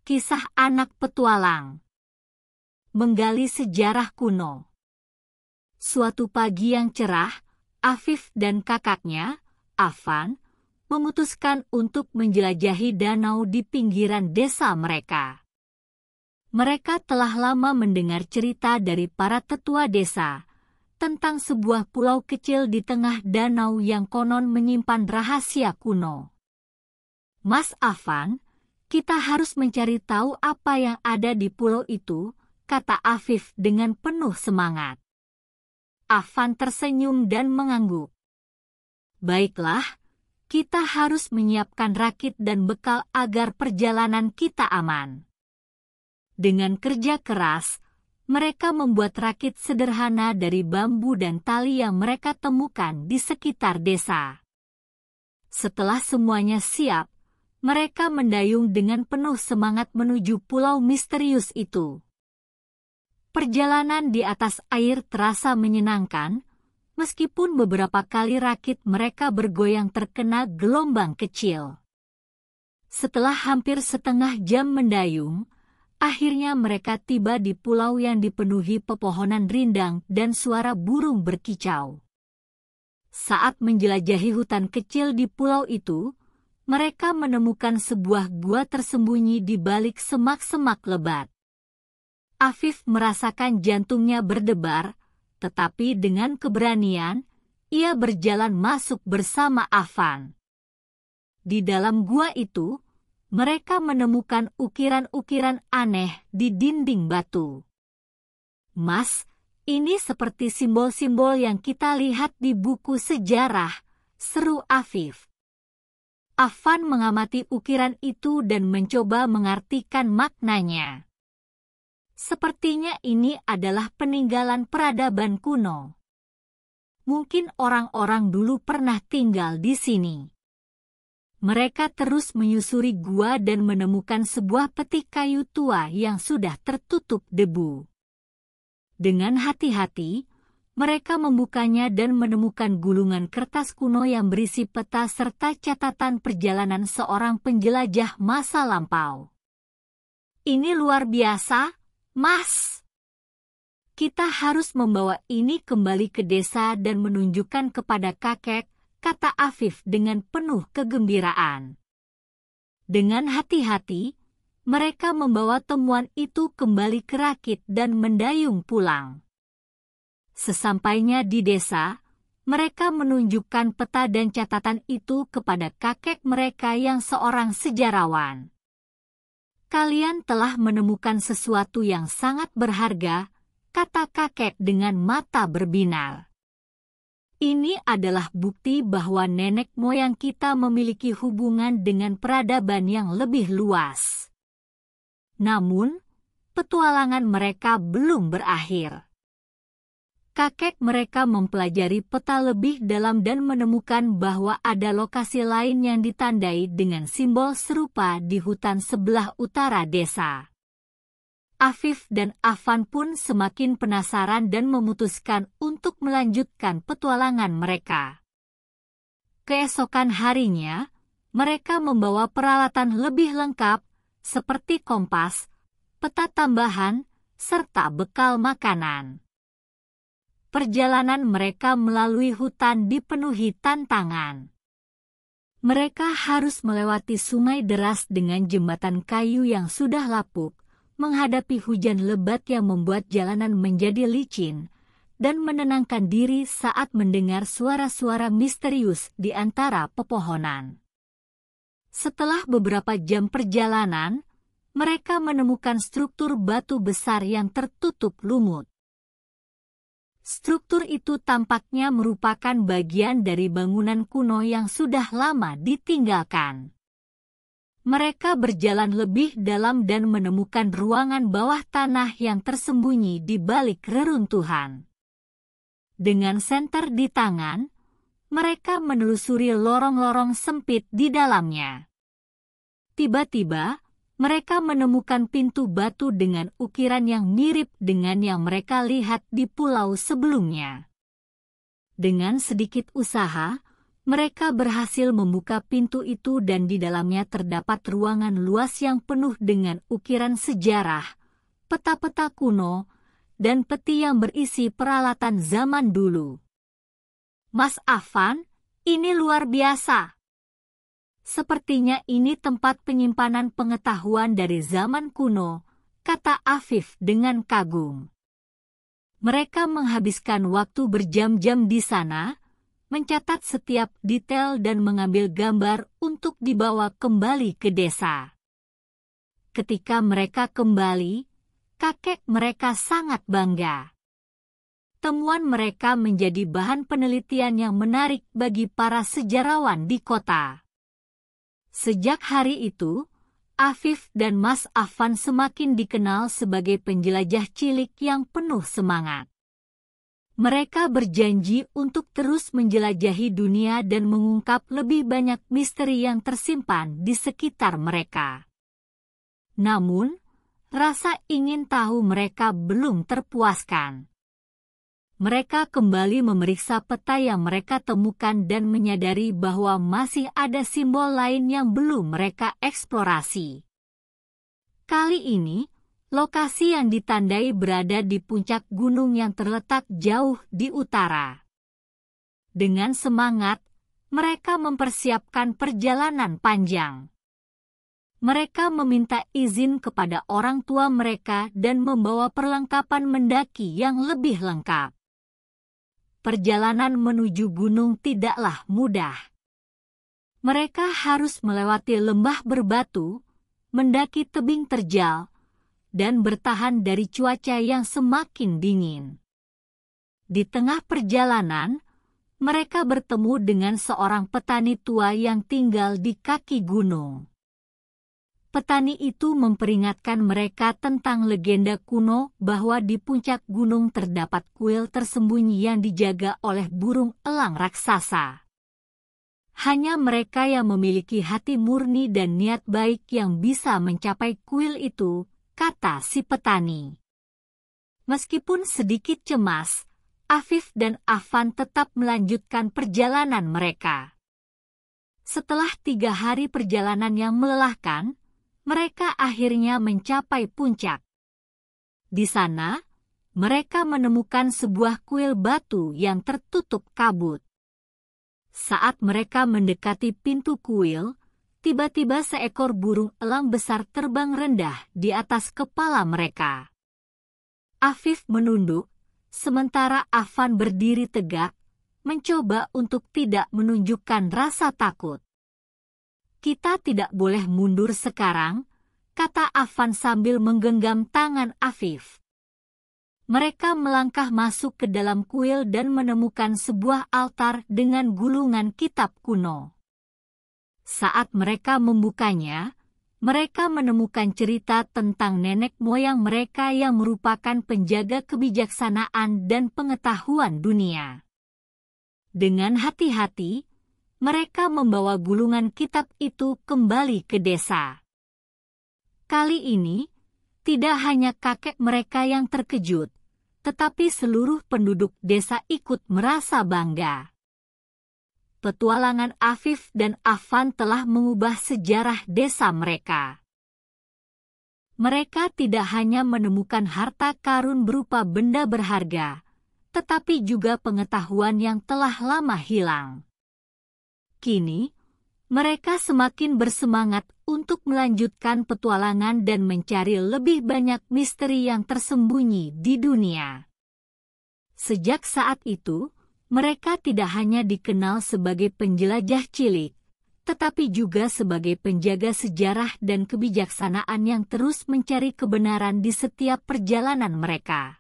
Kisah anak petualang. Menggali sejarah kuno. Suatu pagi yang cerah, Afif dan kakaknya, Afan, memutuskan untuk menjelajahi danau di pinggiran desa mereka. Mereka telah lama mendengar cerita dari para tetua desa tentang sebuah pulau kecil di tengah danau yang konon menyimpan rahasia kuno. Mas Afan, kita harus mencari tahu apa yang ada di pulau itu, kata Afif dengan penuh semangat. Afan tersenyum dan mengangguk. Baiklah, kita harus menyiapkan rakit dan bekal agar perjalanan kita aman. Dengan kerja keras, mereka membuat rakit sederhana dari bambu dan tali yang mereka temukan di sekitar desa. Setelah semuanya siap, mereka mendayung dengan penuh semangat menuju pulau misterius itu. Perjalanan di atas air terasa menyenangkan, meskipun beberapa kali rakit mereka bergoyang terkena gelombang kecil. Setelah hampir setengah jam mendayung, akhirnya mereka tiba di pulau yang dipenuhi pepohonan rindang dan suara burung berkicau. Saat menjelajahi hutan kecil di pulau itu, mereka menemukan sebuah gua tersembunyi di balik semak-semak lebat. Afif merasakan jantungnya berdebar, tetapi dengan keberanian, ia berjalan masuk bersama Afan. Di dalam gua itu, mereka menemukan ukiran-ukiran aneh di dinding batu. Mas, ini seperti simbol-simbol yang kita lihat di buku sejarah, seru Afif. Afan mengamati ukiran itu dan mencoba mengartikan maknanya. Sepertinya ini adalah peninggalan peradaban kuno. Mungkin orang-orang dulu pernah tinggal di sini. Mereka terus menyusuri gua dan menemukan sebuah peti kayu tua yang sudah tertutup debu. Dengan hati-hati, mereka membukanya dan menemukan gulungan kertas kuno yang berisi peta serta catatan perjalanan seorang penjelajah masa lampau. Ini luar biasa, Mas. Kita harus membawa ini kembali ke desa dan menunjukkan kepada kakek, kata Afif dengan penuh kegembiraan. Dengan hati-hati, mereka membawa temuan itu kembali ke rakit dan mendayung pulang. Sesampainya di desa, mereka menunjukkan peta dan catatan itu kepada kakek mereka yang seorang sejarawan. Kalian telah menemukan sesuatu yang sangat berharga, kata kakek dengan mata berbinar. Ini adalah bukti bahwa nenek moyang kita memiliki hubungan dengan peradaban yang lebih luas. Namun, petualangan mereka belum berakhir. Kakek mereka mempelajari peta lebih dalam dan menemukan bahwa ada lokasi lain yang ditandai dengan simbol serupa di hutan sebelah utara desa. Afif dan Afan pun semakin penasaran dan memutuskan untuk melanjutkan petualangan mereka. Keesokan harinya, mereka membawa peralatan lebih lengkap seperti kompas, peta tambahan, serta bekal makanan. Perjalanan mereka melalui hutan dipenuhi tantangan. Mereka harus melewati sungai deras dengan jembatan kayu yang sudah lapuk, menghadapi hujan lebat yang membuat jalanan menjadi licin, dan menenangkan diri saat mendengar suara-suara misterius di antara pepohonan. Setelah beberapa jam perjalanan, mereka menemukan struktur batu besar yang tertutup lumut. Struktur itu tampaknya merupakan bagian dari bangunan kuno yang sudah lama ditinggalkan. Mereka berjalan lebih dalam dan menemukan ruangan bawah tanah yang tersembunyi di balik reruntuhan. Dengan senter di tangan, mereka menelusuri lorong-lorong sempit di dalamnya. Tiba-tiba, mereka menemukan pintu batu dengan ukiran yang mirip dengan yang mereka lihat di pulau sebelumnya. Dengan sedikit usaha, Mereka berhasil membuka pintu itu dan di dalamnya terdapat ruangan luas yang penuh dengan ukiran sejarah, peta-peta kuno, dan peti yang berisi peralatan zaman dulu. Mas Afan, ini luar biasa. Sepertinya ini tempat penyimpanan pengetahuan dari zaman kuno, kata Afif dengan kagum. Mereka menghabiskan waktu berjam-jam di sana, mencatat setiap detail dan mengambil gambar untuk dibawa kembali ke desa. Ketika mereka kembali, kakek mereka sangat bangga. Temuan mereka menjadi bahan penelitian yang menarik bagi para sejarawan di kota. Sejak hari itu, Afif dan Mas Afan semakin dikenal sebagai penjelajah cilik yang penuh semangat. Mereka berjanji untuk terus menjelajahi dunia dan mengungkap lebih banyak misteri yang tersimpan di sekitar mereka. Namun, rasa ingin tahu mereka belum terpuaskan. Mereka kembali memeriksa peta yang mereka temukan dan menyadari bahwa masih ada simbol lain yang belum mereka eksplorasi. Kali ini, lokasi yang ditandai berada di puncak gunung yang terletak jauh di utara. Dengan semangat, mereka mempersiapkan perjalanan panjang. Mereka meminta izin kepada orang tua mereka dan membawa perlengkapan mendaki yang lebih lengkap. Perjalanan menuju gunung tidaklah mudah. Mereka harus melewati lembah berbatu, mendaki tebing terjal, dan bertahan dari cuaca yang semakin dingin. Di tengah perjalanan, mereka bertemu dengan seorang petani tua yang tinggal di kaki gunung. Petani itu memperingatkan mereka tentang legenda kuno bahwa di puncak gunung terdapat kuil tersembunyi yang dijaga oleh burung elang raksasa. Hanya mereka yang memiliki hati murni dan niat baik yang bisa mencapai kuil itu, kata si petani. Meskipun sedikit cemas, Afif dan Afan tetap melanjutkan perjalanan mereka. Setelah 3 hari perjalanan yang melelahkan, mereka akhirnya mencapai puncak. Di sana, mereka menemukan sebuah kuil batu yang tertutup kabut. Saat mereka mendekati pintu kuil, tiba-tiba seekor burung elang besar terbang rendah di atas kepala mereka. Afif menunduk, sementara Afan berdiri tegak, mencoba untuk tidak menunjukkan rasa takut. Kita tidak boleh mundur sekarang, kata Afan sambil menggenggam tangan Afif. Mereka melangkah masuk ke dalam kuil dan menemukan sebuah altar dengan gulungan kitab kuno. Saat mereka membukanya, mereka menemukan cerita tentang nenek moyang mereka yang merupakan penjaga kebijaksanaan dan pengetahuan dunia. Dengan hati-hati, mereka membawa gulungan kitab itu kembali ke desa. Kali ini, tidak hanya kakek mereka yang terkejut, tetapi seluruh penduduk desa ikut merasa bangga. Petualangan Afif dan Afan telah mengubah sejarah desa mereka. Mereka tidak hanya menemukan harta karun berupa benda berharga, tetapi juga pengetahuan yang telah lama hilang. Kini, mereka semakin bersemangat untuk melanjutkan petualangan dan mencari lebih banyak misteri yang tersembunyi di dunia. Sejak saat itu, mereka tidak hanya dikenal sebagai penjelajah cilik, tetapi juga sebagai penjaga sejarah dan kebijaksanaan yang terus mencari kebenaran di setiap perjalanan mereka.